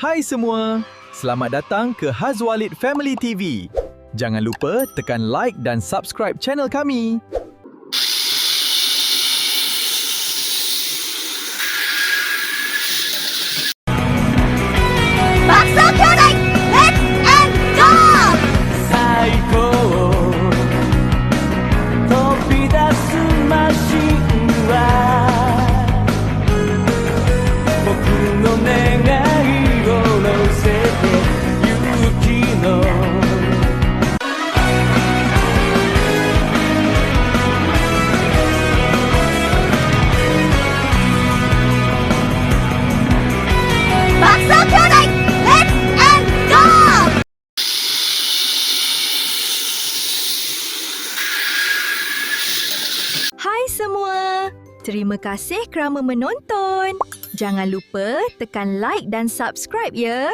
Hai semua, selamat datang ke Hazwalid Family TV. Jangan lupa tekan like dan subscribe channel kami. Bakso Kyodai, let's and go! 最高飛び出すマシンは僕の願いを乗せて勇気の爆走兄弟 let's and go! Hai semua, terima kasih kerana menonton. Jangan lupa tekan like dan subscribe ya.